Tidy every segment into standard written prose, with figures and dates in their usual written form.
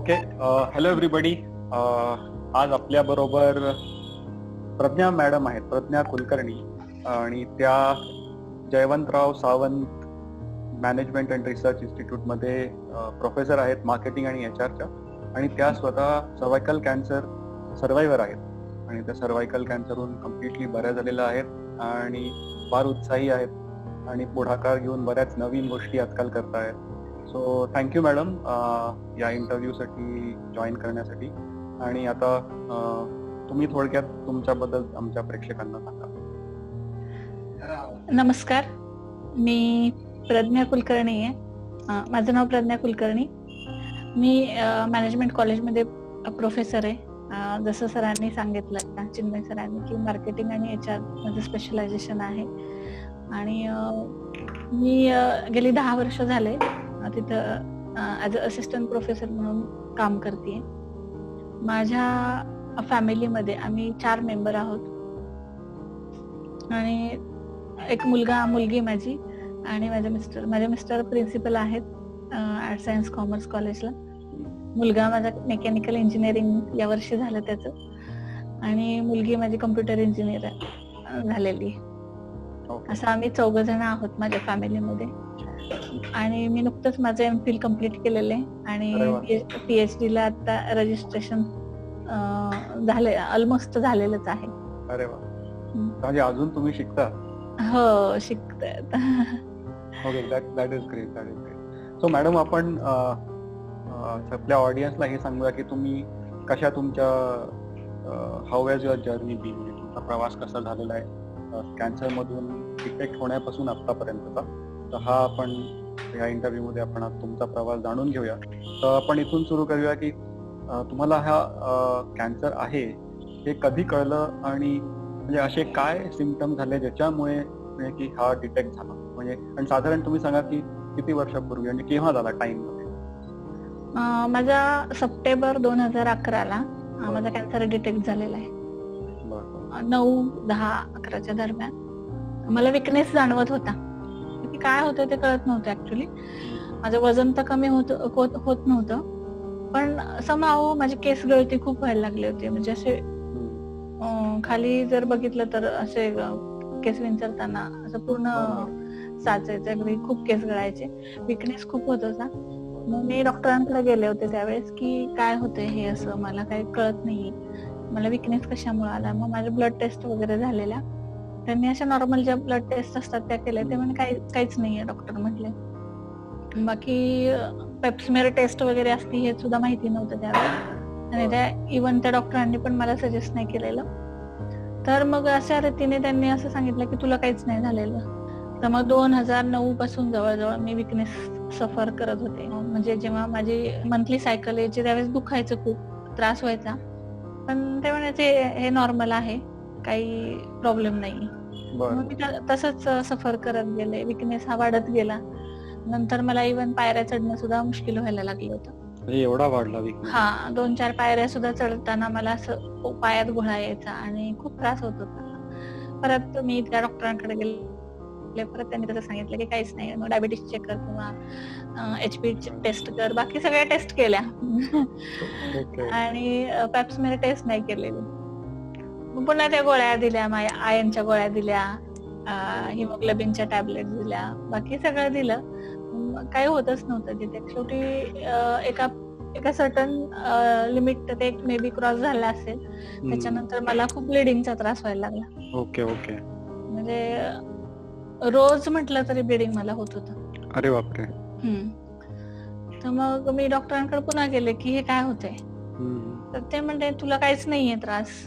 Okay. Hello everybody. आज आपल्या बरोबर प्रज्ञा मॅडम आहेत, प्रज्ञा कुलकर्णी, आणि त्या Jaywantrao Sawant management and research institute मध्ये प्रोफेसर आहेत मार्केटिंग आणि HR च्या, आणि त्या स्वतः सर्वायकल कॅन्सर सर्वायव्हर आहेत आणि त्या सर्वायकल कॅन्सरहून कम्प्लिटली बऱ्या झालेल्या आहेत आणि फार उत्साही आहेत आणि पुढाकार घेऊन बऱ्याच नवीन गोष्टी आजकाल करतायत. सो थँक्यू मॅडम या इंटरव्ह्यूसाठी जॉईन करण्यासाठी. आणि आता तुम्ही थोडक्यात तुमच्याबद्दल आमच्या प्रेक्षकांना सांगा. नमस्कार, मी प्रज्ञा कुलकर्णी आहे. माझं नाव प्रज्ञा कुलकर्णी. मी मॅनेजमेंट कॉलेजमध्ये प्रोफेसर आहे. जसं सरांनी सांगितलं, चिन्मय सरांनी, की मार्केटिंग आणि HR माझं स्पेशलायझेशन आहे. आणि मी गेली 10 वर्ष झाले तिथं ॲज अ असिस्टंट प्रोफेसर म्हणून काम करते. माझ्या फॅमिलीमध्ये आम्ही 4 मेंबर आहोत आणि एक मुलगी माझी आणि माझे मिस्टर प्रिन्सिपल आहेत आर्ट सायन्स कॉमर्स कॉलेजला. मुलगा माझा मेकॅनिकल इंजिनिअरिंग या वर्षी झालं त्याचं, आणि मुलगी माझी कम्प्युटर इंजिनियर झालेली. असं आम्ही 4 जण आहोत माझ्या फॅमिलीमध्ये. आणि मी नुकतंच माझं MPhil कम्प्लीट केलेलं आहे आणि PhD ला आता रजिस्ट्रेशन झाले, ऑलमोस्ट झालेलंच आहे. अरे वा, म्हणजे अजून तुम्ही शिकता? हो, शिकते. Okay, that is great. So madam, आपण आपल्या ऑडियन्सला हे सांगूया की तुम्ही कशा तुमच्या हाऊ हॅज युअर जर्नी बी, म्हणजे तुमचा प्रवास कसा झालेला आहे कॅन्सर मधून डिटेक्ट होण्यापासून आतापर्यंतचा. तर हा आपण या इंटरव्ह्यू मध्ये आपण तुमचा प्रवास जाणून घेऊया. तर आपण इथून सुरू करूया की तुम्हाला हा कॅन्सर आहे हे कधी कळलं, आणि म्हणजे असे काय सिम्पटम झाले ज्याच्यामुळे की हा डिटेक्ट झाला, म्हणजे आणि साधारण तुम्ही सांगा की किती वर्षापूर्वी म्हणजे केव्हा झाला टाइम मध्ये? माझा सप्टेंबर 2011ला माझा कॅन्सर डिटेक्ट झालेला आहे. 9, 10, 11च्या दरम्यान. मला विकनेस जाणवत होता. काय होतं ते कळत नव्हतं ऍक्च्युली. माझं वजन तर कमी होत नव्हतं, पण समहाऊ माझे केस गळती खूप व्हायला लागले होते. म्हणजे असे खाली जर बघितलं तर असे केस विंचरताना असं पूर्ण साचायचं, अगदी खूप केस गळायचे. विकनेस खूप होत होता. मग मी डॉक्टरांकडे गेले होते त्यावेळेस की काय होतंय हे, असं मला काही कळत नाही, मला विकनेस कशामुळे आला. मग माझ्या ब्लड टेस्ट वगैरे झालेल्या, त्यांनी अशा नॉर्मल ज्या ब्लड टेस्ट असतात त्या केल्या. ते म्हणजे काहीच नाहीये डॉक्टर म्हटले. बाकी पेप्समेर टेस्ट वगैरे असते हे सुद्धा माहिती नव्हतं त्यावेळेस, आणि त्या इव्हन त्या डॉक्टरांनी पण मला सजेस्ट नाही केलेलं. तर मग अशा रीतीने त्यांनी असं सांगितलं की तुला काहीच नाही झालेलं. तर मग 2009 पासून जवळजवळ मी विकनेस सफर करत होते. म्हणजे जेव्हा माझी मंथली सायकल यायची त्यावेळेस दुखायचं, खूप त्रास व्हायचा, पण ते म्हणायचे हे नॉर्मल आहे, काही प्रॉब्लेम नाही. मग मी तसंच सफर करत गेले. विकनेस हा वाढत गेला. नंतर मला इव्हन पायऱ्या चढणं सुद्धा मुश्किल व्हायला लागलं होतं. एवढा वाढला विकनेस? हा, 2-4 पायऱ्या सुद्धा चढताना मला असं पायात गुळा यायचा आणि खूप त्रास होत होता. परत मी त्या डॉक्टरांकडे गेले. परत त्यांनी तसं सांगितलं की काहीच नाही, मग डायबिटीस चेक कर किंवा HP टेस्ट कर. बाकी सगळ्या टेस्ट केल्या आणि पेप्समेर टेस्ट नाही केलेली. पुन्हा त्या गोळ्या दिल्या, आयर्नच्या गोळ्या दिल्या, हिमोग्लोबिनच्या टॅबलेट दिल्या, बाकी सगळं दिलं. काही होतच नव्हतं तिथे. शेवटी एका सर्टन लिमिट ते मे बी क्रॉस झाला असेल. त्याच्यानंतर मला खूप ब्लिडिंगचा त्रास व्हायला लागला. ओके. म्हणजे रोज म्हटलं तरी ब्लिडिंग मला होत होतं. अरे बापरे. तर मग मी डॉक्टरांकडे पुन्हा गेले की हे काय होतंय. तर ते म्हणते तुला काहीच नाहीये त्रास,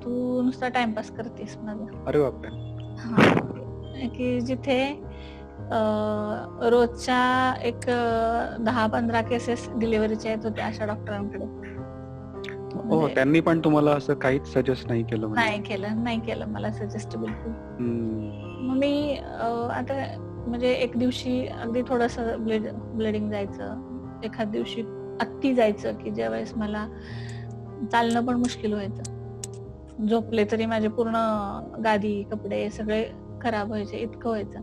तू नुसता टाइमपास करतेस माझा. अरे बापरे. की जिथे रोजच्या एक 10-15 केसेस डिलिव्हरीच्या येत होत्या अशा डॉक्टरांकडे. त्यांनी पण तुम्हाला असं काहीच सजेस्ट नाही केलं? नाही केलं मला सजेस्ट बिलकुल. मग मी आता म्हणजे एक दिवशी अगदी थोडस ब्लिडिंग जायचं, एखाद दिवशी अति जायचं की ज्या वेळेस मला चालणं पण मुश्किल व्हायचं. झोपले तरी माझे पूर्ण गादी, कपडे सगळे खराब व्हायचे, इतकं व्हायचं.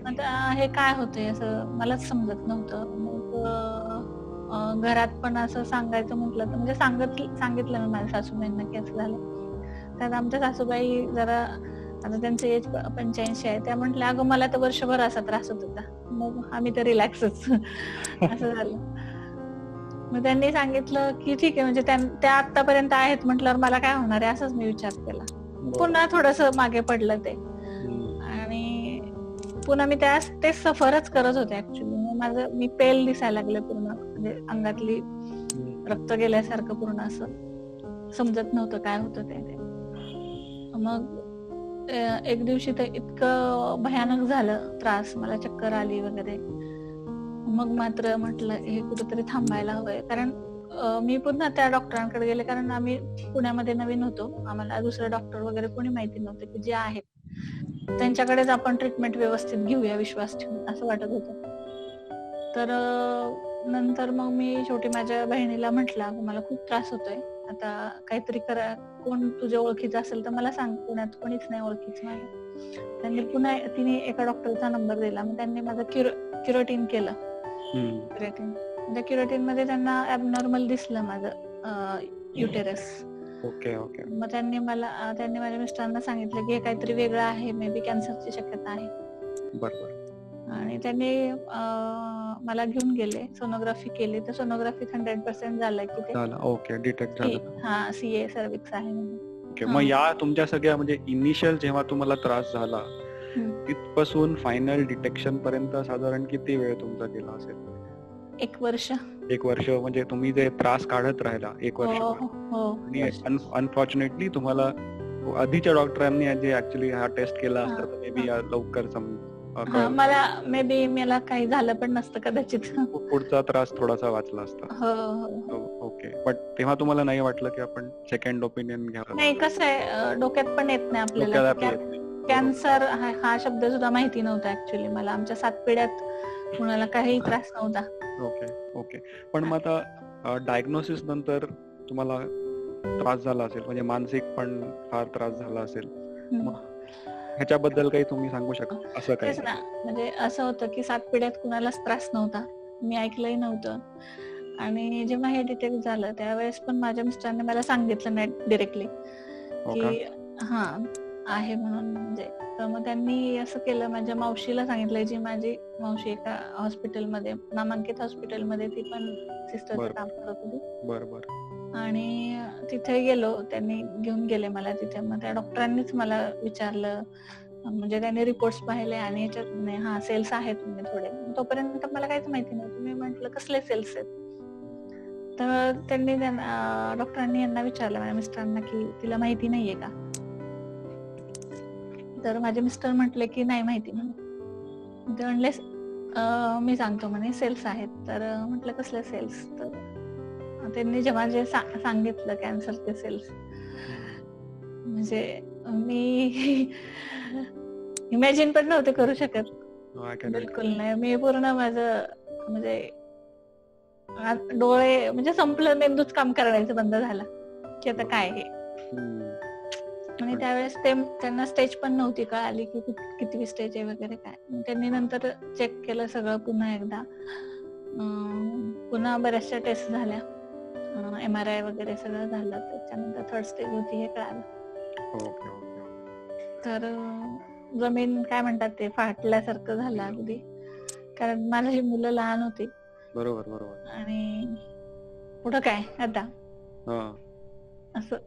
आता हे काय होतंय असं मलाच समजत नव्हतं. मग घरात पण असं सांगायचं म्हटलं तर म्हणजे सांगितलं मी माझ्या सासूबाईंना की असं झालं. तर आमच्या सासूबाई जरा, आता त्यांचं एज 85 आहे, त्या म्हटल्या अगं मला तर वर्षभर असा त्रास होत होता. मग आम्ही तर रिलॅक्सच असं झालं. मग त्यांनी सांगितलं की ठीक आहे, म्हणजे त्या आतापर्यंत आहेत म्हटल्यावर मला काय होणार आहे, असंच मी विचार केला. पुन्हा थोडस मागे पडलं ते, आणि पुन्हा मी ते सफरच करत होते ऍक्च्युली. मी पेल दिसायला लागले पूर्ण, म्हणजे अंगातली रक्त गेल्यासारखं पूर्ण, असं समजत नव्हतं काय होतं ते. मग एक दिवशी तर इतकं भयानक झालं त्रास, मला चक्कर आली वगैरे. मग मात्र म्हटलं हे कुठेतरी थांबायला हवंय, कारण मी पुन्हा त्या डॉक्टरांकडे गेले, कारण आम्ही पुण्यामध्ये नवीन होतो, आम्हाला दुसरे डॉक्टर वगैरे कोणी माहिती नव्हते, की जे आहेत त्यांच्याकडेच आपण ट्रीटमेंट व्यवस्थित घेऊया विश्वास ठेवून, असं वाटत होतं. तर नंतर मग मी शेवटी माझ्या बहिणीला म्हटलं मला खूप त्रास होतोय, आता काहीतरी करा, कोण तुझ्या ओळखीचं असेल तर मला सांग, पुण्यात कोणीच नाही ओळखीचं माझ्या. पुन्हा तिने एका डॉक्टरचा नंबर दिला, मग त्यांनी माझं क्युरेटिन केलं. त्या क्युरेटिन मध्ये त्यांना ऍबनॉर्मल दिसलं माझं युटेरस. मग त्यांनी माझ्या मिस्टरांना सांगितलं की हे काहीतरी वेगळं आहे, मे बी कॅन्सरची शक्यता आहे. बरोबर. आणि त्यांनी मला घेऊन गेले, सोनोग्राफी केली, तर सोनोग्राफी 100% झालं की ते डिटेक्ट झालं. CA सर्व्हिक्स आहे म्हणून. मग या तुमच्या सगळ्या म्हणजे इनिशियल जेव्हा तुम्हाला त्रास झाला तिथपासून फायनल डिटेक्शन पर्यंत साधारण किती वेळ तुमचा गेला असेल? 1 वर्ष. 1 वर्ष म्हणजे तुम्ही जे त्रास काढत राहिला 1 वर्ष. आणि अनफॉर्च्युनेटली तुम्हाला आधीच्या डॉक्टरांनी जे ऍक्च्युली हा टेस्ट केला असता तर मे बी लवकर मला काही झालं पण नसतं कदाचित, पुढचा त्रास थोडासा वाचला असता. ओके. बट तेव्हा तुम्हाला नाही वाटलं की आपण सेकंड ओपिनियन घ्यावं? नाही, कसं आहे, डोक्यात पण येत नाही आपल्याला. कॅन्सर हा शब्द सुद्धा माहिती नव्हता ऍक्च्युली मला. आमच्या 7 पिढ्यात कुणाला काही त्रास नव्हता. ओके. पण मग आता डायग्नोसिस नंतर तुम्हाला त्रास झाला असेल, म्हणजे मानसिक पण फार त्रास झाला असेल, मग ह्याच्याबद्दल काही तुम्ही सांगू शकता? असं काही ना, म्हणजे असं होतं की 7 पिढ्यात कुणालाच त्रास नव्हता, मी ऐकलंही नव्हतं. आणि जेव्हा हे डिटेक्ट झालं त्यावेळेस पण माझ्या मिस्टरांनी मला सांगितलं नाही डिरेक्टली की आहे म्हणून. म्हणजे तर मग त्यांनी असं केलं, माझ्या मावशीला सांगितलं, जी माझी मावशी एका हॉस्पिटलमध्ये, नामांकित हॉस्पिटलमध्ये, ती पण सिस्टरचं काम करत होती. बरोबर. आणि तिथे गेलो, त्यांनी घेऊन गेले मला तिथे. मग त्या डॉक्टरांनीच मला विचारलं, म्हणजे त्यांनी रिपोर्ट्स पाहिले आणि याच्यात सेल्स आहेत म्हणजे थोडे. तोपर्यंत मला काहीच माहिती नव्हतं. मी म्हंटल कसले सेल्स आहेत? तर त्यांनी डॉक्टरांनी यांना विचारलं माझ्या मिस्टरांना की तिला माहिती नाहीये का? तर माझे मिस्टर म्हटले की नाही माहिती म्हणून. ते म्हणले मी सांगतो म्हणे, सेल्स आहेत. तर म्हटलं कसले सेल्स? तर त्यांनी जेव्हा जे सांगितलं कॅन्सरचे सेल्स, म्हणजे मी इमॅजिन पण नव्हते करू शकत, बिलकुल नाही. मी पूर्ण माझं म्हणजे डोळे म्हणजे संपलं, मेंदूच काम करायचं बंद झालं की आता काय हे. आणि त्यावेळेस त्यांना स्टेज पण नव्हती कळाली की कितवी स्टेज आहे वगैरे काय. त्यांनी नंतर चेक केलं सगळं पुन्हा एकदा, पुन्हा बऱ्याचशा टेस्ट झाल्या, MRI वगैरे सगळं झालं. त्याच्यानंतर 3rd स्टेज होती हे कळालं. तर जमीन काय म्हणतात ते फाटल्यासारखं झालं अगदी, कारण माझी मुलं लहान होती. बरोबर. आणि पुढं काय आता असं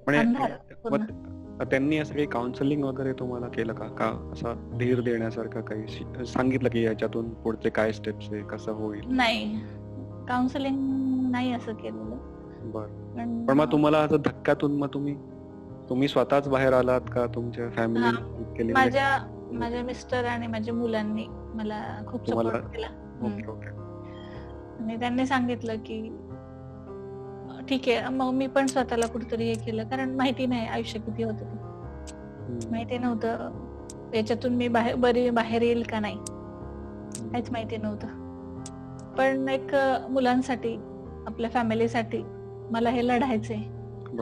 त्यांनी असं काही काउन्सिलिंग वगैरे तुम्हाला केलं का असा धीर देण्यासारखं काही सांगितलं की याच्यातून पुढचे काय स्टेप्स आहे, कसं होईल? नाही, काउन्सिलिंग नाही असं केलेलं. बरं. पण मग तुम्हाला असं धक्क्यातून मग तुम्ही स्वतःच बाहेर आलात का तुमच्या फॅमिली? माझ्या मिस्टर आणि माझ्या मुलांनी मला खूप सपोर्ट केला. आणि त्यांनी सांगितलं की ठीक आहे. मग मी पण स्वतःला कुठेतरी हे केलं, कारण माहिती नाही आयुष्य किती होतं ते, माहिती नव्हतं याच्यातून मी बाहेर येईल का नाही, काहीच माहिती नव्हतं. पण एक मुलांसाठी, आपल्या फॅमिलीसाठी मला हे लढायचंय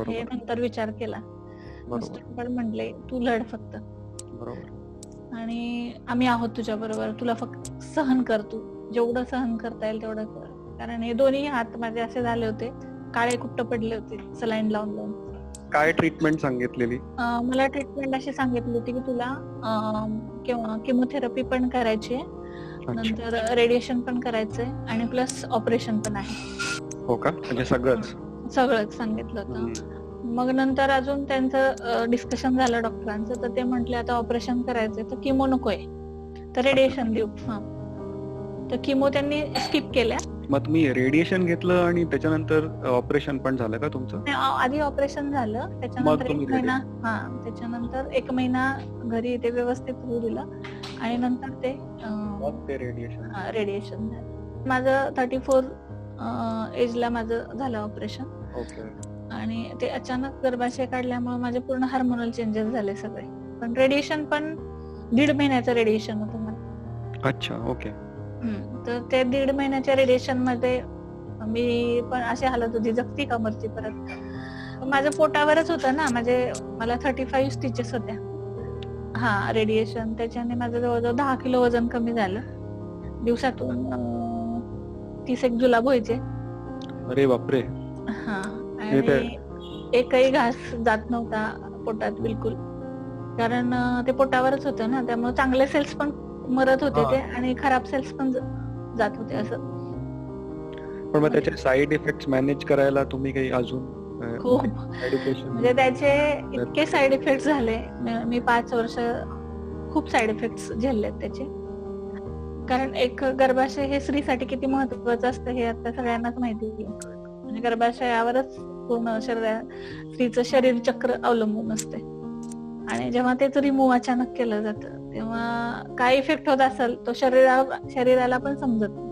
हे नंतर विचार केला. मिस्टर पण म्हटले तू लढ फक्त, आणि आम्ही आहोत तुझ्या बरोबर, तुला फक्त सहन कर, तू जेवढं सहन करता येईल तेवढं कर. कारण हे दोन्ही हात माझे असे झाले होते, काळे कुट्ट पडले होते सलाईन लावून लावून. काय ट्रीटमेंट सांगितलेली? मला ट्रीटमेंट अशी सांगितली होती की तुला किमोथेरपी पण करायची आहे, नंतर रेडिएशन पण करायचंय आणि प्लस ऑपरेशन पण आहे. हो का? म्हणजे सगळंच सांगितलं होतं. मग नंतर अजून त्यांचं डिस्कशन झालं डॉक्टरांचं, तर ते म्हटले आता ऑपरेशन करायचंय तर किमो नकोय, तर रेडिएशन देऊ. तर किमो त्यांनी स्किप केल्या. मग तुम्ही रेडिएशन घेतलं आणि त्याच्यानंतर ऑपरेशन पण झालं का तुमचं? आधी ऑपरेशन झालं, त्याच्यानंतर 1 महिना घरी ते व्यवस्थित होऊ दिलं आणि नंतर ते रेडिएशन झालं. माझं 34 एजला माझं झालं ऑपरेशन. आणि ते अचानक गर्भाशय काढल्यामुळे माझे पूर्ण हार्मोनल चेंजेस झाले सगळे. पण रेडिएशन पण 1.5 महिन्याचं रेडिएशन होतं मला. अच्छा, ओके. तर ते 1.5 महिन्याच्या रेडिएशन मध्ये मी पण अशी हालत होती, जगती का मरती परत. माझं पोटावरच होतं ना, मला 35 स्टिचेस होत्या. रेडिएशन त्याच्याने माझं जवळजवळ 10 किलो वजन कमी झालं. दिवसातून 30 जुलाब व्हायचे. अरे बापरे. आणि एकही घास जात नव्हता पोटात बिलकुल, कारण ते पोटावरच होतं ना, त्यामुळे चांगले सेल्स पण मरत होते ते आणि खराब सेल्स पण जात होते असं. पण मग त्याचे साईड इफेक्ट्स मॅनेज करायला तुम्ही काही अजून खूप म्हणजे त्याचे इतके साईड इफेक्ट झाले. मी 5 वर्ष खूप साईड इफेक्ट्स झेललेत त्याचे. कारण एक गर्भाशय हे स्त्रीसाठी किती महत्वाचं असतं हे आता सगळ्यांनाच माहिती आहे. म्हणजे गर्भाशयावरच पूर्ण स्त्रीचं शरीर चक्र अवलंबून असते. आणि जेव्हा तेच रिमूव्ह अचानक केलं जातं तेव्हा काय इफेक्ट होत असेल तो शरीराला पण समजत नाही.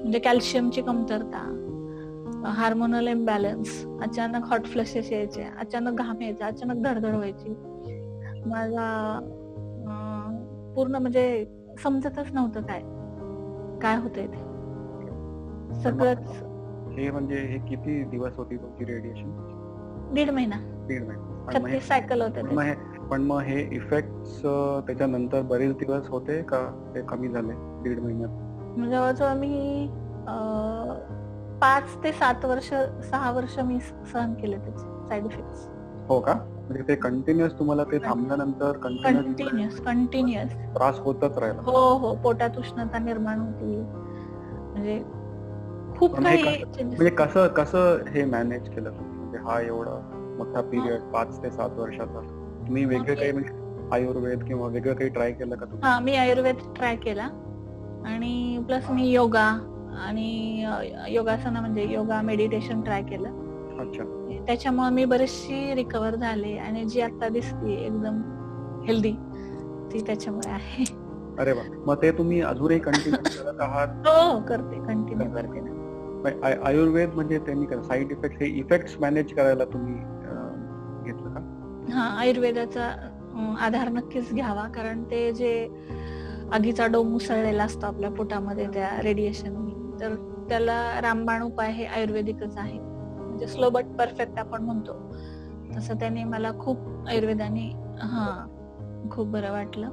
म्हणजे कॅल्शियमची कमतरता, हार्मोनल इम्बॅलन्स, अचानक हॉट फ्लशेस यायचे, अचानक घाम यायचा, अचानक धडधड व्हायची. माझा पूर्ण म्हणजे समजतच नव्हतं काय होतंय ते सगळंच. हे म्हणजे हे किती दिवस होती तुमची रेडिएशन? 1.5 महिना. 36 सायकल होते. पण मग हे इफेक्ट्स त्याच्यानंतर बरेच दिवस होते का ते कमी झाले 1.5 महिन्यात? जवळजवळ मी 5 ते 7 वर्ष 6 वर्ष मी सहन केले त्याचे साईड इफेक्ट्स. हो का? म्हणजे ते कंटिन्युअस तुम्हाला ते थांबल्यानंतर कंटिन्युअस त्रास होतच राहिला? हो, पोटात उष्णता निर्माण होती. म्हणजे खूप काही. म्हणजे कसं हे मॅनेज केलं म्हणजे हा एवढा मोठा पिरियड 5 ते 7 वर्षाचा? तुम्ही वेगळे काही म्हणजे आयुर्वेद किंवा वेगळं काही ट्राय केलं का? मी आयुर्वेद ट्राय केला आणि प्लस मी योगा आणि योगासना म्हणजे योगा मेडिटेशन ट्राय केलं. अच्छा. त्याच्यामुळे मी बरीचशी रिकव्हर झाले आणि जी आता दिसते एकदम हेल्दी ती त्याच्यामुळे आहे. अरे वा. मग ते तुम्ही अजूनही कंटिन्यू करत आहात? हो, कंटिन्यू करते ना. आयुर्वेद म्हणजे त्यांनी साईड इफेक्ट हे इफेक्ट्स मॅनेज करायला तुम्ही घेतलं का? आयुर्वेदाचा आधार नक्कीच घ्यावा, कारण ते जे आगीचा डोंब उसळलेला असतो आपल्या पोटामध्ये त्या रेडिएशन, तर त्याला रामबाण उपाय हे आयुर्वेदिकच आहे. म्हणजे स्लो बट परफेक्ट आपण म्हणतो तसं त्याने मला खूप आयुर्वेदाने खूप बरं वाटलं.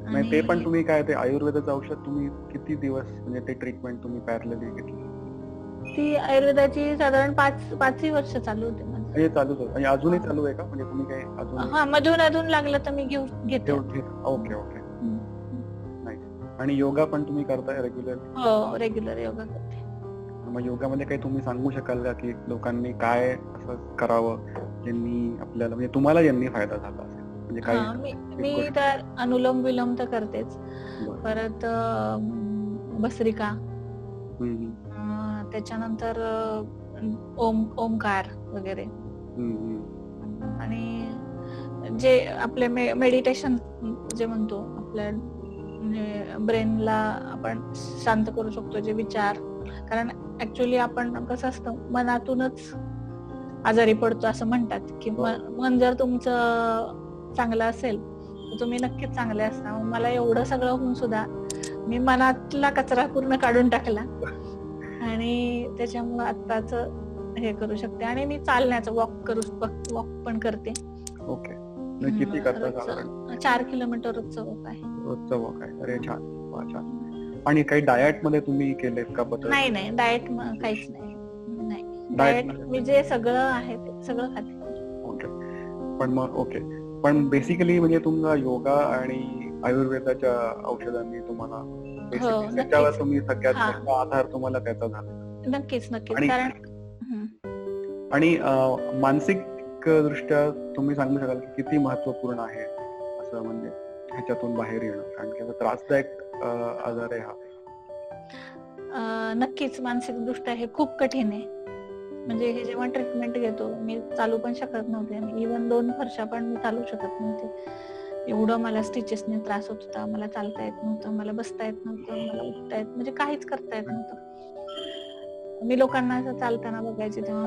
आणि ते पण तुम्ही काय ते आयुर्वेदाचं औषध तुम्ही किती दिवस म्हणजे ते ट्रीटमेंट तुम्ही पॅरलली घेतली? ती आयुर्वेदाची साधारण 5 वर्ष चालू होते. हे चालूच होतं आणि अजूनही चालू आहे का? म्हणजे तुम्ही काय अजून? मधून लागलं तर मी घेते. ओके. आणि योगा पण तुम्ही करताय रेग्युलर? हो, रेग्युलर योगा करते. मग योगामध्ये काही तुम्ही सांगू शकाल का की लोकांनी काय असं करावं ज्यांनी आपल्याला म्हणजे तुम्हाला ज्यांनी फायदा झाला असेल? म्हणजे काय? मी तर अनुलोम विलोम तर करतेच, परत भस्त्रिका, त्याच्यानंतर ओमकार वगैरे, आणि जे आपले मेडिटेशन जे म्हणतो आपल्या म्हणजे ब्रेनला आपण शांत करू शकतो जे विचार, कारण ऍक्च्युअली आपण कसं असतं मनातूनच आजारी पडतो असं म्हणतात की मन जर तुमचं चांगलं असेल तर तुम्ही नक्कीच चांगले असता. मला एवढं सगळं होऊन सुद्धा मी मनातला कचरा पूर्ण काढून टाकला आणि त्याच्यामुळे आत्ताच हे करू शकते. आणि मी चालण्याचं वॉक पण करते. ओके. किती करता साधारण? 4 किलोमीटर रोजचं वॉक आहे. रोजचं वॉक आहे. अरे छान. आणि काही डाएट मध्ये तुम्ही केलेत का बदल? नाही डाएट काहीच नाही. डाएट मी जे सगळं आहे ते सगळं खाते. ओके. पण मग ओके, पण बेसिकली म्हणजे तुमचा योगा आणि आयुर्वेदाच्या औषधांनी तुम्हाला त्याच्यावर तुम्ही सगळ्यात मोठा आधार तुम्हाला त्याचा झाला. नक्कीच कारण आणि मानसिक दृष्ट्या तुम्ही सांगू शकाल की किती महत्वपूर्ण आहे असं म्हणजे ह्याच्यातून बाहेर येणं, कारण की त्रासदायक आजार आहे हा. नक्कीच मानसिक दृष्ट्या हे खूप कठीण आहे. म्हणजे हे जेव्हा ट्रीटमेंट घेतो, मी चालू पण शकत नव्हते आणि इव्हन 2 वर्ष पण मी चालू शकत नव्हते. एवढं मला स्टिचेसने त्रास होत होता. मला चालता येत नव्हतं, मला बसता येत नव्हतं, मला उठता येत म्हणजे काहीच करता येत नव्हतं. मी लोकांना असं चालताना बघायचे तेव्हा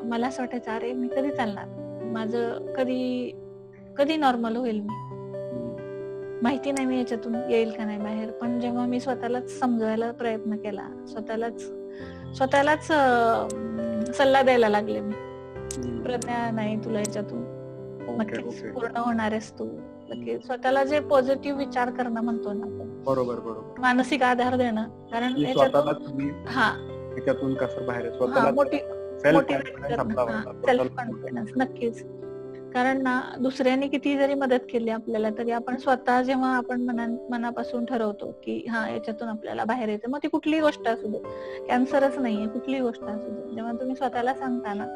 मला असं वाटायचं, अरे मी कधी चालणार, माझं कधी नॉर्मल होईल, मी माहिती नाही मी याच्यातून येईल का नाही बाहेर. पण जेव्हा मी स्वतःलाच समजवायला प्रयत्न केला, स्वतःलाच सल्ला द्यायला लागले मी, प्रज्ञा नाही तुला याच्यातून नक्कीच पूर्ण होणार आहेस तू. स्वतःला जे पॉझिटिव्ह विचार करणं म्हणतो ना आपण, बरोबर, मानसिक आधार देणं, कारण याच्यातून कसं बाहेर सेल्फ कॉन्फिडन्स. नक्कीच, कारण ना दुसऱ्यांनी किती जरी मदत केली आपल्याला तरी आपण स्वतः जेव्हा आपण मनापासून ठरवतो की याच्यातून आपल्याला बाहेर येतं, मग ती कुठलीही गोष्ट असू दे, कॅन्सरच नाहीये, कुठलीही गोष्ट असू दे, जेव्हा तुम्ही स्वतःला सांगता ना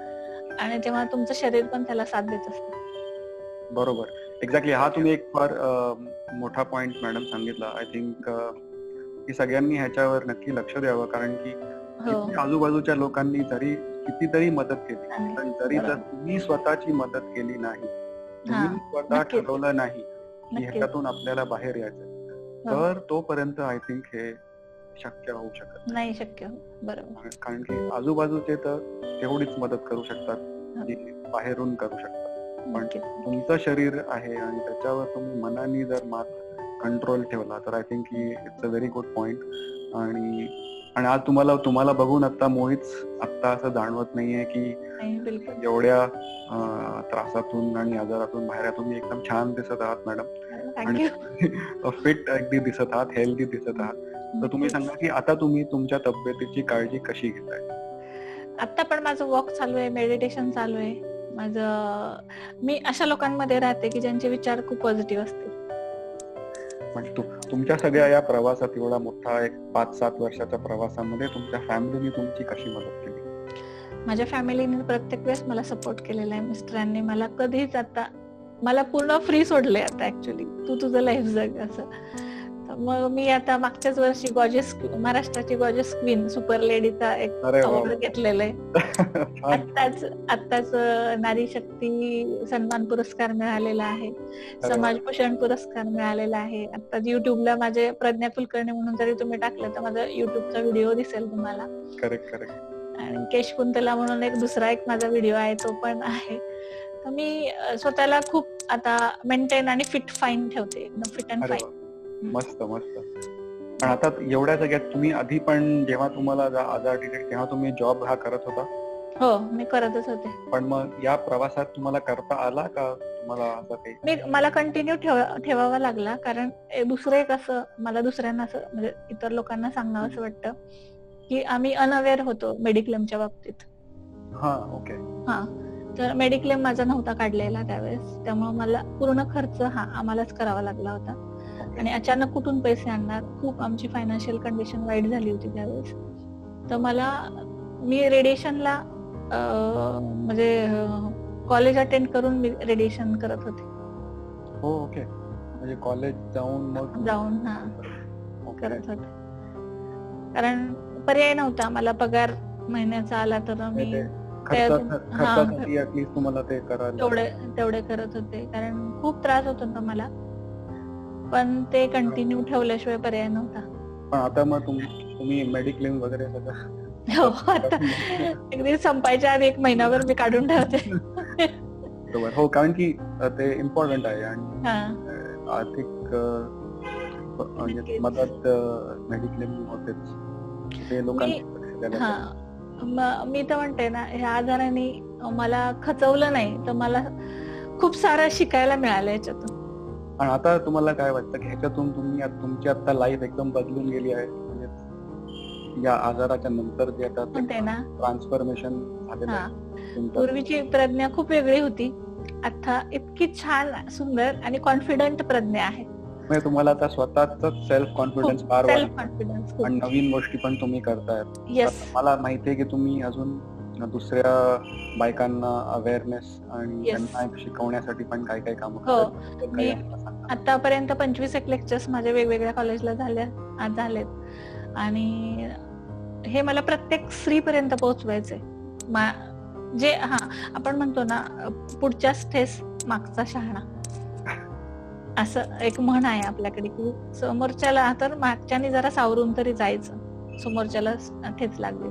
आणि तेव्हा तुमचं शरीर पण त्याला साथ देत असतं. बरोबर, एक्झॅक्टली. हा तुम्ही एक फार मोठा पॉइंट मॅडम सांगितला. आय थिंक की सगळ्यांनी ह्याच्यावर नक्की लक्ष द्यावं, कारण की आजूबाजूच्या लोकांनी जरी कितीतरी मदत केली, पण जरी जर तुम्ही स्वतःची मदत केली नाही, तुम्ही स्वतः ठरवलं नाही की ह्याच्यातून आपल्याला बाहेर यायचं, तर तोपर्यंत आय थिंक हे शक्य होऊ शकत नाही. शक्य, बरोबर. कारण की आजूबाजूचे तर तेवढीच मदत करू शकतात जी बाहेरून करू शकतात, पण तुमचं शरीर आहे आणि त्याच्यावर तुम्ही मनाने जर कंट्रोल ठेवला तर I think it's a very good point. आणि आज तुम्हाला बघून आता असं जाणवत नाहीये की एवढ्या त्रासातून आणि आजारातून बाहेर तुम्ही एकदम छान दिसत आहात मॅडम, आणि फिट अगदी दिसत आहात, हेल्दी दिसत आहात. तर तुम्ही सांगा की आता तुम्ही तुमच्या तब्येतीची काळजी कशी घेताय? आता पण माझं वॉक चालू आहे, मेडिटेशन चालू आहे मी अशा लोकांमध्ये राहते की ज्यांचे विचार खूप पॉझिटिव्ह असतील. म्हणजे तुमच्या सगळ्या या प्रवासात, एवढा मोठा एक 5-7 वर्षाच्या प्रवासामध्ये तुमच्या फॅमिलीने तुमची कशी मदत केली? माझ्या फॅमिलीने प्रत्येक वेळेस मला सपोर्ट केलेला आहे. मिस्टरांनी मला कधीच आता मला पूर्ण फ्री सोडले, आता ऍक्च्युली तू तुझं लाईफ जग असं. मग मी आता मागच्याच वर्षी महाराष्ट्राची गॉर्जियस क्वीन सुपर लेडीचा एक अवॉर्ड घेतलेला आहे. आत्ताच नारी शक्ती सन्मान पुरस्कार मिळालेला आहे, समाज पोषण पुरस्कार मिळालेला आहे. आता युट्यूबला माझे प्रज्ञा कुलकर्णी म्हणून जरी तुम्ही टाकलं तर माझा युट्यूबचा व्हिडिओ दिसेल तुम्हाला. करेक्ट. आणि केश कुंतला म्हणून दुसरा एक माझा व्हिडिओ आहे, तो पण आहे. तर मी स्वतःला खूप आता मेंटेन आणि फिट फाईन ठेवते, फिट अँड फाईन. मस्त. पण आता एवढ्या सगळ्यात तुम्ही आधी पण जेव्हा तुम्हाला आजार डिटेक्ट, तेव्हा तुम्ही जॉब हा करत होता? हो, मी करतच होते. पण मग या प्रवासात तुम्हाला करता आला का तुम्हाला असं काही? मला कंटिन्यू ठेवावा लागला, कारण दुसरं कसं मला दुसऱ्यांना असं म्हणजे इतर लोकांना सांगावं असं वाटतं की आम्ही अनअवेअर होतो मेडिक्लेमच्या बाबतीत. तर मेडिक्लेम माझा नव्हता काढलेला त्यावेळेस, त्यामुळे मला पूर्ण खर्च आम्हालाच करावा लागला होता. आणि अचानक कुठून पैसे आणणार, खूप आमची फायनान्शियल कंडिशन वाईट झाली होती त्यावेळेस. तर मी रेडिएशनला म्हणजे कॉलेज अटेंड करून मी रेडिएशन करत होते. हो, ओके. म्हणजे कॉलेज जाऊन करत होते, कारण पर्याय नव्हता. मला पगार महिन्याचा आला तर मी तुम्हाला ते तेवढे करत होते, कारण खूप त्रास होत होता मला, पण ते कंटिन्यू ठेवल्याशिवाय पर्याय नव्हता. पण आता मग तुम्ही मेडिक्लेम वगैरे सगळं? हो, आता अगदी संपायच्या आधी 1 महिनाभर मी काढून ठेवते. बरोबर. हो, कारण की ते इम्पॉर्टंट आहे आणि आर्थिक मदत मेडिक्लेम होतेच, ते लोकांनी. मी तर म्हणते ना, ह्या आजाराने मला खचवलं नाही तर मला खूप सारं शिकायला मिळालं याच्यातून. आणि आता तुम्हाला काय वाटतं की ह्याच्यातून तुमची आता लाईफ एकदम बदलून गेली आहे, म्हणजे या आजाराच्या नंतर जे आता म्हणते ना, ट्रान्सफॉर्मेशन झालेलं आहे तुमचं? पूर्वीची प्रज्ञा खूप वेगळी होती, आता इतकी छान सुंदर आणि कॉन्फिडंट प्रज्ञा आहे. म्हणजे तुम्हाला आता स्वतःच सेल्फ कॉन्फिडन्स फार सेल्फ वाढला कॉन्फिडन्स आणि नवीन गोष्टी पण तुम्ही करतायत. येस. मला माहितीये की तुम्ही अजून दुसऱ्या बायकांना अवेअरनेस आणि Yes. त्यांना शिकवण्यासाठी पण काय काय काम हो. मी आतापर्यंत 25 एक लेक्चर्स माझ्या वेगवेगळ्या कॉलेजला झालेत आणि हे मला प्रत्येक स्त्रीपर्यंत पोहोचवायचंय. जे आपण म्हणतो ना, पुढच्या ठेस मागचा शहाणा, असं एक म्हण आहे आपल्याकडे, की समोरच्याला तर मागच्याने जरा सावरून तरी जायचं, समोरच्याला ठेच लागली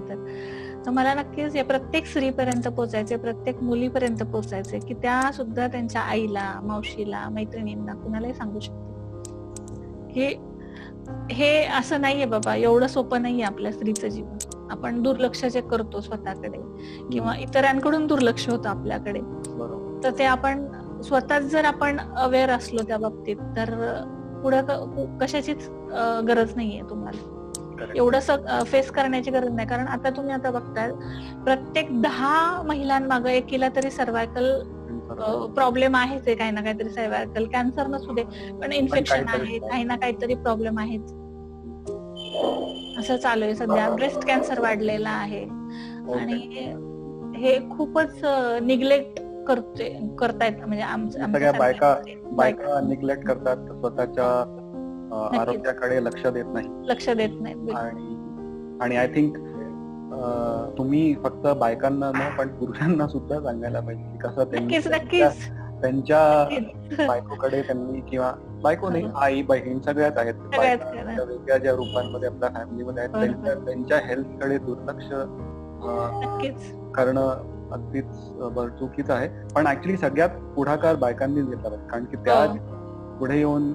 तर मला नक्कीच या प्रत्येक स्त्रीपर्यंत पोहोचायचे, प्रत्येक मुलीपर्यंत पोहोचायचे, की त्या सुद्धा त्यांच्या आईला, मावशीला, मैत्रिणींना, कुणालाही सांगू शकते. हे असं नाहीये बाबा, एवढं सोपं नाहीये आपल्या स्त्रीचं जीवन. आपण दुर्लक्ष जे करतो स्वतःकडे किंवा इतरांकडून दुर्लक्ष होतं आपल्याकडे, तर ते आपण स्वतःच जर आपण अवेअर असलो त्या बाबतीत, तर पुढं कशाचीच गरज नाहीये तुम्हाला एवढं फेस करण्याची गरज नाही. कारण आता तुम्ही बघताय, प्रत्येक 10 महिलांमागं एकीला तरी सर्वायकल प्रॉब्लेम आहेच, काही ना काहीतरी. सर्वायकल कॅन्सर नसू दे, पण इन्फेक्शन आहे, काही ना काहीतरी प्रॉब्लेम आहेच. असं चालू आहे सध्या. ब्रेस्ट कॅन्सर वाढलेला आहे आणि हे खूपच निग्लेक्ट करतायत, म्हणजे सगळ्या बायका निग्लेक्ट करतात, स्वतःच्या आरोग्याकडे लक्ष देत नाही. आणि आय थिंक तुम्ही फक्त बायकांना न पण पुरुषांना सुद्धा सांगायला पाहिजे की कसं त्यांच्या बायकोकडे त्यांनी, किंवा बायको नाही, आई बहीण सगळ्याच आहेत, वेगळ्या ज्या रूपांमध्ये आपल्या फॅमिलीमध्ये आहेत, त्यांच्या हेल्थकडे दुर्लक्ष करणं अगदीच चुकीचं आहे. पण ऍक्च्युली सगळ्यात पुढाकार बायकांनीच घेतला पाहिजे, कारण की त्या पुढे येऊन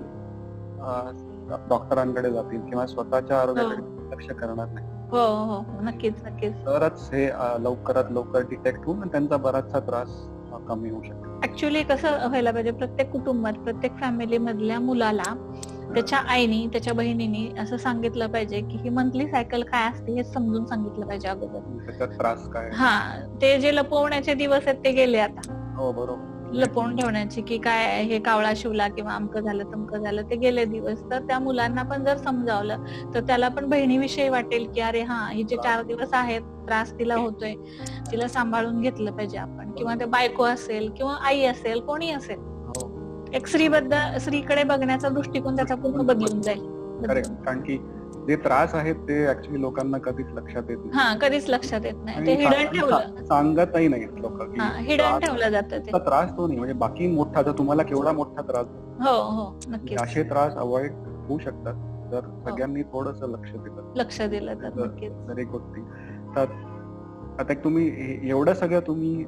डॉक्टरांकडे जातील किंवा स्वतःच्या आरोग्याकडे लक्ष करणार नाही. हो, नक्कीच. तरच हे लवकरात लवकर डिटेक्ट होऊन त्यांचा बराचसा त्रास कमी होऊ शकतो. ऍक्च्युली कसं व्हायला पाहिजे, प्रत्येक कुटुंबात, प्रत्येक फॅमिली मधल्या मुलाला त्याच्या आईनी, त्याच्या बहिणीनी असं सांगितलं पाहिजे की ही मंथली सायकल काय असते हे समजून सांगितलं पाहिजे अगोदर. त्याचा त्रास काय, ते जे लपवण्याचे दिवस आहेत ते गेले आता. हो, बरोबर. लपवून ठेवण्याची, की काय हे कावळा शिवला किंवा अमकं झालं तमकं झालं, ते गेले दिवस. तर त्या मुलांना पण जर समजावलं तर त्याला पण बहिणीविषयी वाटेल की अरे ही जे 4 दिवस आहेत, त्रास तिला होतोय, तिला सांभाळून घेतलं पाहिजे आपण. किंवा ते बायको असेल किंवा आई असेल, कोणी असेल, एक स्त्रीकडे बघण्याचा दृष्टिकोन त्याचा पूर्ण बदलून जाईल. कारण की जे त्रास आहेत ते ऍक्च्युली लोकांना कधीच लक्षात येत नाही. कधीच लक्षात येत नाही. ते हिडन ठेवलं, सांगतही नाही लोक, हिडन ठेवलं जातं. ते त्रास तो नाही, म्हणजे बाकी मोठा, जर तुम्हाला केवढा मोठा त्रास, हो नक्कीच, असे त्रास अवॉइड होऊ शकतात जर सगळ्यांनी थोडस लक्ष दिलं तर नक्कीच. एक गोष्टी तर आता तुम्ही एवढं सगळं तुम्ही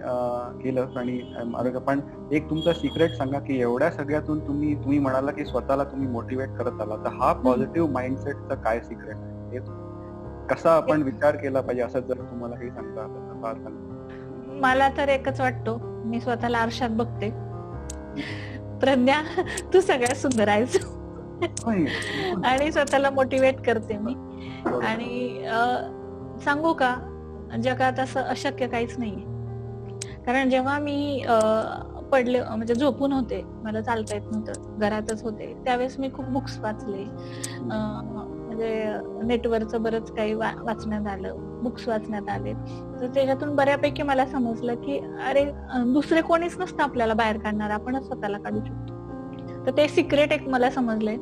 केलं आणि पण एक तुमचा सिक्रेट सांगा की एवढ्या सगळ्यातून तुम्ही म्हणाला की स्वतःला तुम्ही मोटिवेट करत आला, तर हा पॉझिटिव्ह माइंडसेटचा काय सिक्रेट आहे, हे कसा आपण विचार केला पाहिजे, असं जर तुम्हाला हे सांगता आलं? मला तर एकच वाटतो, मी स्वतःला आरशात बघते, प्रज्ञा तू सगळ्यात सुंदर आहेस, आणि स्वतःला मोटिवेट करते मी. आणि सांगू का, जगात असं अशक्य काहीच नाहीये. कारण जेव्हा मी पडले, म्हणजे झोपून होते, मला चालता येत नव्हतं, घरातच होते, त्यावेळेस मी खूप बुक्स वाचले, म्हणजे नेटवरचं बरंच काही वाचण्यात आलं, बुक्स वाचण्यात आले. तर त्याच्यातून बऱ्यापैकी मला समजलं की अरे दुसरे कोणीच नसतं आपल्याला बाहेर काढणार, आपणच स्वतःला काढू शकतो. तर ते सिक्रेट एक मला समजलंय.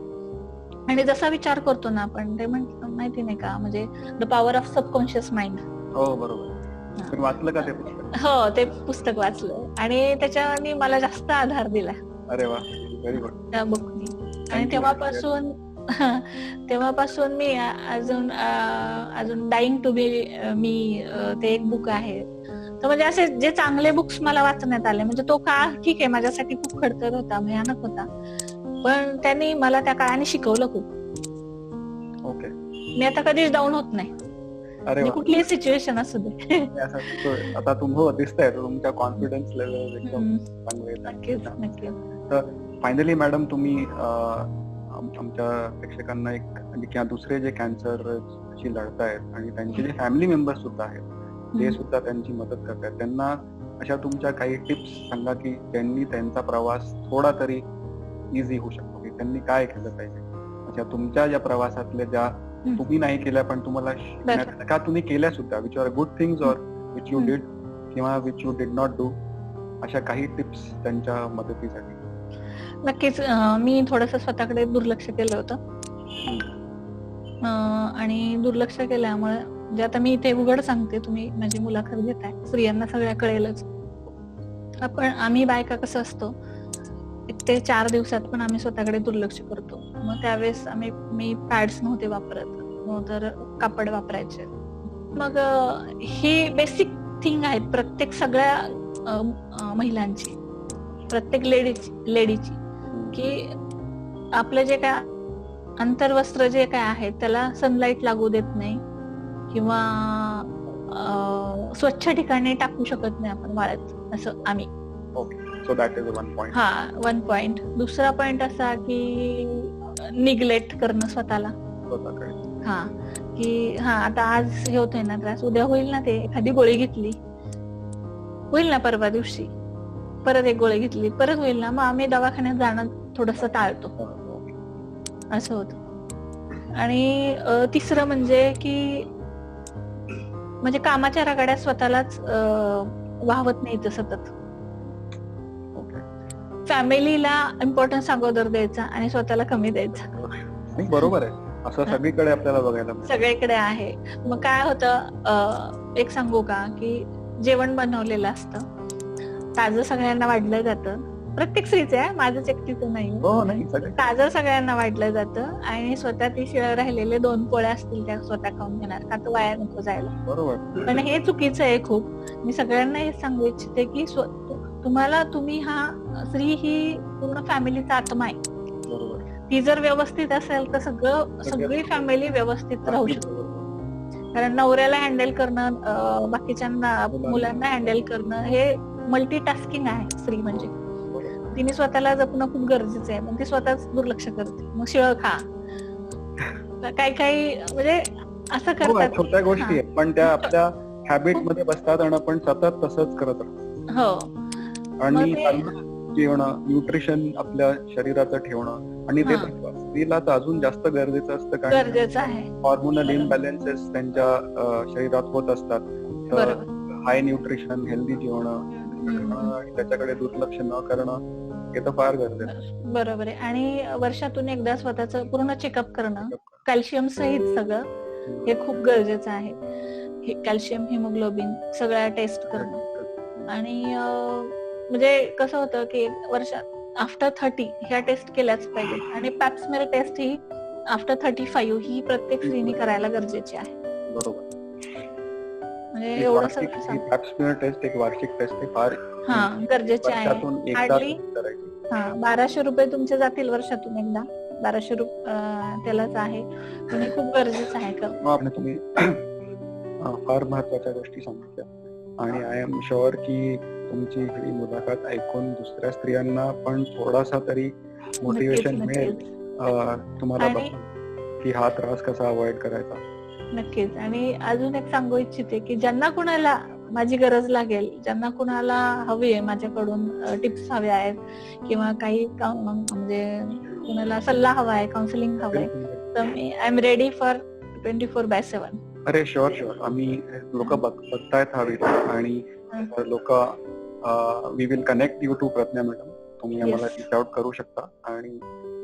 आणि जसा विचार करतो ना आपण, ते माहिती नाही का, म्हणजे the power of subconscious mind. हो, बरोबर. वाचलं का ते पुस्तक? हो, ते पुस्तक वाचलं आणि त्याच्याने मला जास्त आधार दिला. अरे वा, व्हेरी गुड. त्या बुकनी. आणि तेव्हापासून मी अजून डाईंग टू बी मी, ते एक बुक आहे. तर म्हणजे असे जे चांगले बुक्स मला वाचण्यात आले, म्हणजे तो काळ ठीक आहे माझ्यासाठी खूप खडतर होता, भयानक होता, पण त्यांनी मला त्या काळाने शिकवलं खूप. ओके. मी आता कधीच डाऊन होत नाही, कुठलीही सिच्युएशन असू दे. आता तुम्हाला दिसतंय तुमच्या कॉन्फिडन्स लेवल एकदम चांगले. नक्कीच. तर फायनली मॅडम तुम्ही आमच्या प्रेक्षकांना एक किंवा दुसरे जे कॅन्सरशी लढतायत आणि त्यांचे जे फॅमिली मेंबर्स सुद्धा आहेत जे सुद्धा त्यांची मदत करतात त्यांना अशा तुमच्या काही टिप्स सांगा की त्यांनी त्यांचा प्रवास थोडा तरी इझी होऊ शकतो की त्यांनी काय केलं पाहिजे. अशा तुमच्या ज्या प्रवासातल्या ज्या तुम्ही नाही केल्या पण तुम्हाला का तुम्ही केल्या सुद्धा which are good things or which you did किंवा which you did not do, अशा काही टिप्स त्यांच्या मदतीसाठी. नक्कीच. मी थोडस स्वतःकडे दुर्लक्ष केलं होतं आणि दुर्लक्ष केल्यामुळे म्हणजे आता मी इथे उघड सांगते, तुम्ही माझी मुलाखत घेताय, स्त्रियांना सगळ्या कळेलच. आम्ही बायका कसं असतो, 1 ते 4 दिवसात पण आम्ही स्वतःकडे दुर्लक्ष करतो. मग त्यावेळेस मी पॅड्स नव्हते वापरत, तर कापड वापरायचे. मग ही बेसिक थिंग आहे प्रत्येक सगळ्या महिलांची, प्रत्येक लेडीची, की आपलं जे काय अंतर्वस्त्र जे काय आहे त्याला सनलाईट लागू देत नाही किंवा स्वच्छ ठिकाणी टाकू शकत नाही आपण वाळत, असं आम्ही. So that is one point. One point. दुसरा पॉइंट असा की निग्लेक्ट करणं स्वतःला. की आता आज हे होतंय ना त्रास, उद्या होईल ना, ते एखादी गोळी घेतली होईल ना, परवा दिवशी परत एक गोळी घेतली परत होईल ना, मग आम्ही दवाखान्यात जाणं थोडस टाळतो, असं होतं. आणि तिसरं म्हणजे की म्हणजे कामाच्या रगाड्यात स्वतःलाच वाहवत न्यायचं सतत. फॅमिलीला इम्पॉर्टन्स अगोदर द्यायचा आणि स्वतःला कमी द्यायचा. बरोबर आहे, असं सगळीकडे आपल्याला बघायला सगळीकडे आहे. मग काय होतं, एक सांगू का, की जेवण बनवलेलं असतं, ताजं सगळ्यांना वाढलं जातं. प्रत्येक स्त्रीचं आहे, माझंच एकटीचं नाही. ताजं सगळ्यांना वाढलं जातं आणि स्वतः ती शिळ राहिलेले 2 पोळ्या असतील त्या स्वतः खाऊन घेणार, का तर वाया नको जायला. बरोबर. पण हे चुकीचं आहे खूप. मी सगळ्यांना हे सांगू इच्छिते की तुम्ही स्त्री ही पूर्ण फॅमिलीचा आत्मा आहे. बरोबर. ती जर व्यवस्थित असेल तर सगळी फॅमिली व्यवस्थित राहू शकते. कारण नवऱ्याला हँडल करणं, बाकीच्यांना मुलांना हँडल करणं हे मल्टीटास्किंग आहे स्त्री म्हणजे. तिने स्वतःला जपणं खूप गरजेचं आहे, पण ती स्वतःच दुर्लक्ष करते. मग शिळ खा, काही म्हणजे असं करतात. छोट्या गोष्टी आहेत पण त्या आपल्या हॅबिट मध्ये बसतात आणि आपण सतत तसंच करत राहतो. हो. आणि जेवणं, न्यूट्रिशन आपल्या शरीराचं ठेवणं, आणि ते स्त्रीला तर अजून जास्त गरजेचं असतं, कारण हॉर्मोनल इम्बॅलन्सेस त्यांच्या शरीरात होत असतात. तर हाय न्यूट्रिशन, हेल्दी जेवण आणि त्याच्याकडे दुर्लक्ष न करणं हे तर फार गरजेचं. बरोबर आहे. आणि वर्षातून एकदा स्वतःचं पूर्ण चेकअप करणं, कॅल्शियम सहित सगळं, हे खूप गरजेचं आहे. कॅल्शियम, हिमोग्लोबिन सगळ्या टेस्ट करणं. आणि म्हणजे कसं होतं की वर्षात आफ्टर 30 ह्या टेस्ट केल्याच पाहिजेत. आणि पॅप्समेअर टेस्ट ही आफ्टर 35 ही प्रत्येक स्त्रीने करायला गरजेची आहे. बरोबर. म्हणजे एवढं पॅप्समेअर टेस्ट एक वार्षिक टेस्ट आहे, फार गरजेची आहे. हार्डली 1200 रुपये तुमचे जातील वर्षातून एकदा. 1200 रुपये त्यालाच आहे, पण हे खूप गरजेचं आहे. तुम्ही फार महत्वाच्या गोष्टी सांगितल्या आणि आय एम शुअर की तुमची ही मुलाखत ऐकून दुसऱ्या स्त्रियांना पण थोडासा तरी मोटिवेशन मिळेल तुम्हाला की हा त्रास कसा अवॉइड करायचा. नक्कीच. आणि अजून एक सांगू इच्छिते की ज्यांना कुणाला माझी गरज लागेल, ज्यांना कुणाला हवी आहे माझ्याकडून टिप्स हवे आहेत किंवा काही म्हणजे कुणाला सल्ला हवा आहे, काउन्सिलिंग हवंय, तर मी आय एम रेडी फॉर 24/7. अरे शुअर. आम्ही लोक बघतायत हा व्हिडिओ आणि लोक we will connect you to Pragya madam. तुम्ही आम्हाला रीच आउट करू शकता आणि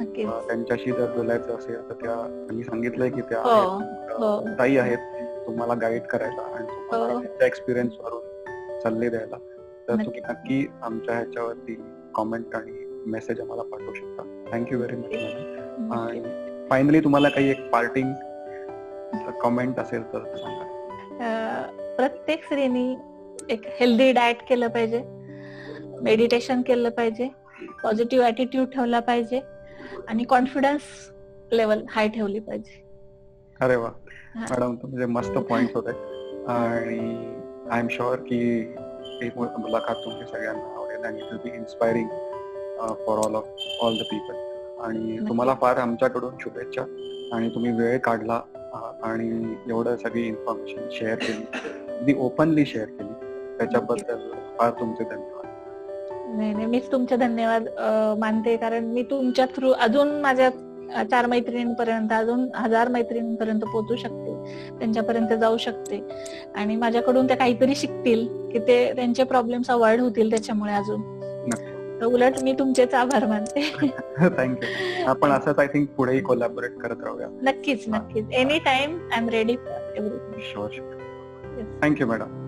त्यांच्याशी जर बोलायचं असेल तर त्या त्यांनी सांगितलंय की त्या ताई आहेत तुम्हाला गाईड करायला आणि त्यांच्या एक्सपिरियन्स वरून सल्ले द्यायला. तर तुम्ही नक्की आमच्या ह्याच्यावरती कॉमेंट आणि मेसेज आम्हाला पाठवू शकता. Thank you very much madam. आणि फायनली तुम्हाला काही एक पार्टिंग कमेंट असेल तर सांगा. प्रत्येक स्त्रीनी एक हेल्दी डाएट केलं पाहिजे, मेडिटेशन केलं पाहिजे, पॉझिटिव्ह ऍटिट्यूड ठेवला पाहिजे आणि कॉन्फिडन्स लेवल हाय ठेवली पाहिजे. अरे वा मॅडम, तुमचे मस्त पॉइंट्स होते आणि आय एम शुअर की ही मुलाखत तुमच्या सगळ्यांना आवडेल आणि it will be inspiring for all the people. आणि तुम्हाला फार आमच्याकडून शुभेच्छा. आणि तुम्ही वेळ काढला आणि एवढं सगळी इन्फॉर्मेशन शेअर केली, अगदी ओपनली शेअर केली, त्याच्याबद्दल फार तुमचे धन्यवाद. नाही, मीच तुमचे धन्यवाद मानते, कारण मी तुमच्या थ्रू अजून माझ्या 4 मैत्रिणींपर्यंत, अजून 1000 मैत्रिणींपर्यंत पोहोचू शकते, त्यांच्यापर्यंत जाऊ शकते आणि माझ्याकडून त्या काहीतरी शिकतील की ते त्यांचे प्रॉब्लेम्स अवॉइड होतील त्याच्यामुळे अजून. तर उलट मी तुमचेच आभार मानते. थँक्यू. आपण असंच आय थिंक पुढेही कोलॅबोरेट करत राहूया. नक्कीच. Any time I am ready for everything. Sure. Thank you madam.